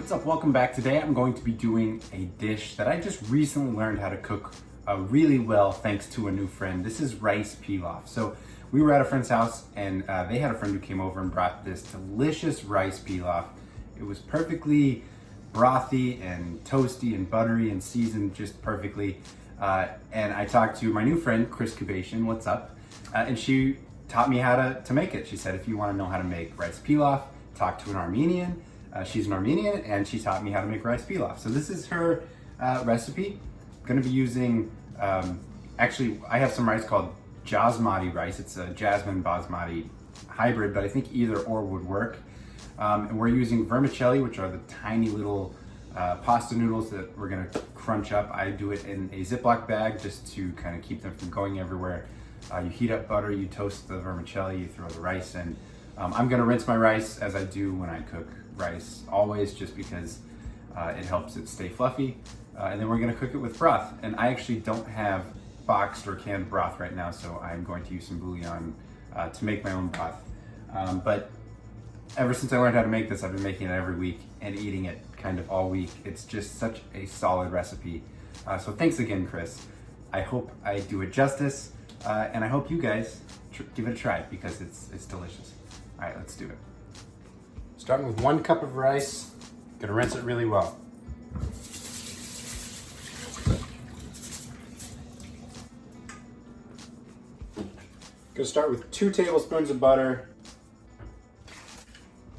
what's up? Welcome back. Today I'm going to be doing a dish that I just recently learned how to cook really well thanks to a new friend. This is rice pilaf. So we were at a friend's house and they had a friend who came over and brought this delicious rice pilaf. It was perfectly brothy and toasty and buttery and seasoned just perfectly. And I talked to my new friend, Chris Kubation, what's up? And she taught me how to make it. She said, if you want to know how to make rice pilaf, talk to an Armenian. She's an Armenian and she taught me how to make rice pilaf. So this is her recipe. I'm gonna be using, actually I have some rice called Jasmati rice. It's a Jasmine Basmati hybrid, but I think either or would work. And we're using vermicelli, which are the tiny little pasta noodles that we're gonna crunch up. I do it in a Ziploc bag just to kind of keep them from going everywhere. You heat up butter, you toast the vermicelli, you throw the rice in. I'm gonna rinse my rice as I do when I cook rice, always, just because it helps it stay fluffy. And then we're gonna cook it with broth. And I actually don't have boxed or canned broth right now, so I'm going to use some bouillon to make my own broth. But ever since I learned how to make this, I've been making it every week and eating it kind of all week. It's just such a solid recipe. So thanks again, Chris. I hope I do it justice, and I hope you guys give it a try because it's delicious. All right, let's do it. Starting with 1 cup of rice, gonna rinse it really well. Gonna start with 2 tablespoons of butter.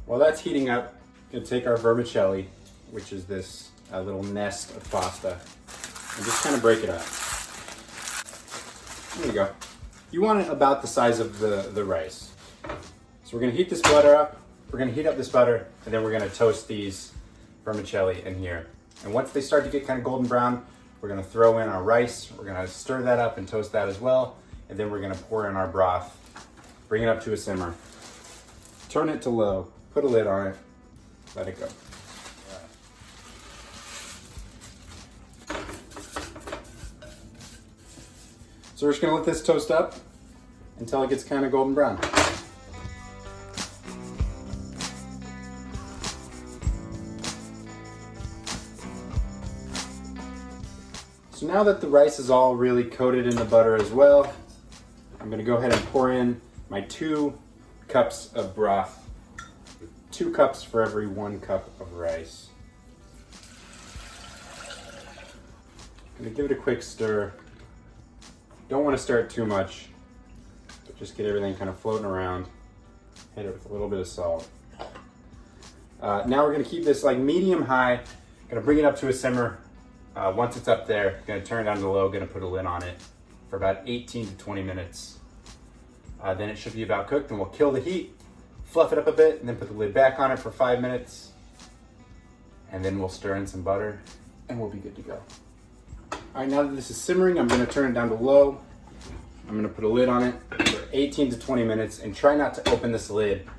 While that's heating up, gonna take our vermicelli, which is this little nest of pasta, and just kind of break it up. There you go. You want it about the size of the rice. So we're gonna heat this butter up. We're gonna heat up this butter, and then we're gonna toast these vermicelli in here. And once they start to get kind of golden brown, we're gonna throw in our rice. We're gonna stir that up and toast that as well. And then we're gonna pour in our broth, bring it up to a simmer, turn it to low, put a lid on it, let it go. So we're just gonna let this toast up until it gets kind of golden brown. So now that the rice is all really coated in the butter as well, I'm gonna go ahead and pour in my 2 cups of broth. 2 cups for every 1 cup of rice. I'm gonna give it a quick stir. Don't wanna stir it too much, but just get everything kind of floating around. Hit it with a little bit of salt. Now we're gonna keep this like medium high. Gonna bring it up to a simmer. Once it's up there, gonna turn it down to low, gonna put a lid on it for about 18 to 20 minutes. Then it should be about cooked, and we'll kill the heat, fluff it up a bit, and then put the lid back on it for 5 minutes. And then we'll stir in some butter, and we'll be good to go. All right, now that this is simmering, I'm gonna turn it down to low. I'm gonna put a lid on it for 18 to 20 minutes, and try not to open this lid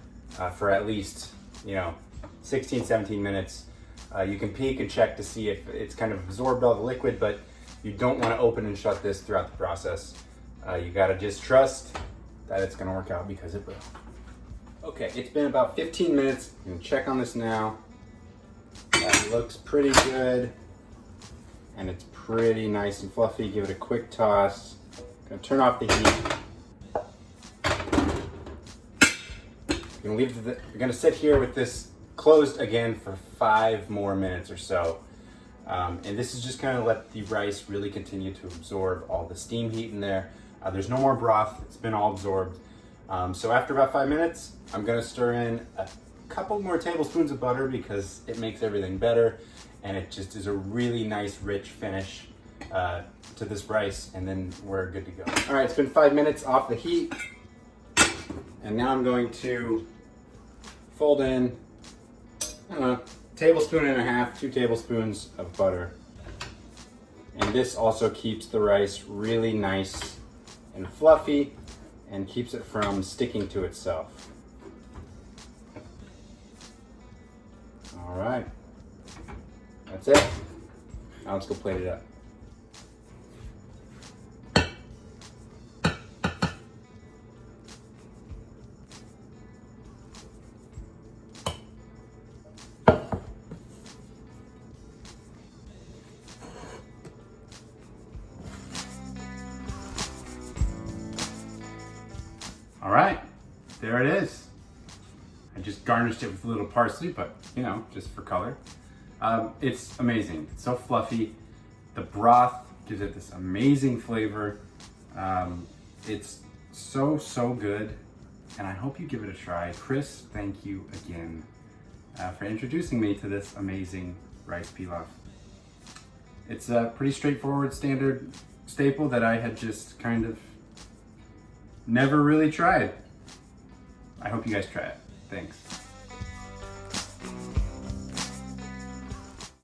for at least, 16, 17 minutes. You can peek and check to see if it's kind of absorbed all the liquid, but you don't want to open and shut this throughout the process. You gotta just trust that it's gonna work out because it will. Okay, it's been about 15 minutes. I'm gonna check on this now. That looks pretty good. And it's pretty nice and fluffy. Give it a quick toss. Gonna turn off the heat. You're gonna sit here with this closed again for 5 more minutes or so. And this is just kind of let the rice really continue to absorb all the steam heat in there. There's no more broth, it's been all absorbed. So after about 5 minutes, I'm gonna stir in a couple more tablespoons of butter because it makes everything better. And it just is a really nice, rich finish to this rice, and then we're good to go. All right, it's been 5 minutes off the heat. And now I'm going to fold in, I don't know, 1.5 tablespoons, 2 tablespoons of butter. And this also keeps the rice really nice and fluffy and keeps it from sticking to itself. All right, that's it. Now let's go plate it up. All right, there it is. I just garnished it with a little parsley, but you know, just for color. It's amazing. It's so fluffy. The broth gives it this amazing flavor. It's so good, and I hope you give it a try. Chris, thank you again for introducing me to this amazing rice pilaf. It's a pretty straightforward standard staple that I had just kind of never really tried. I hope you guys try it. Thanks.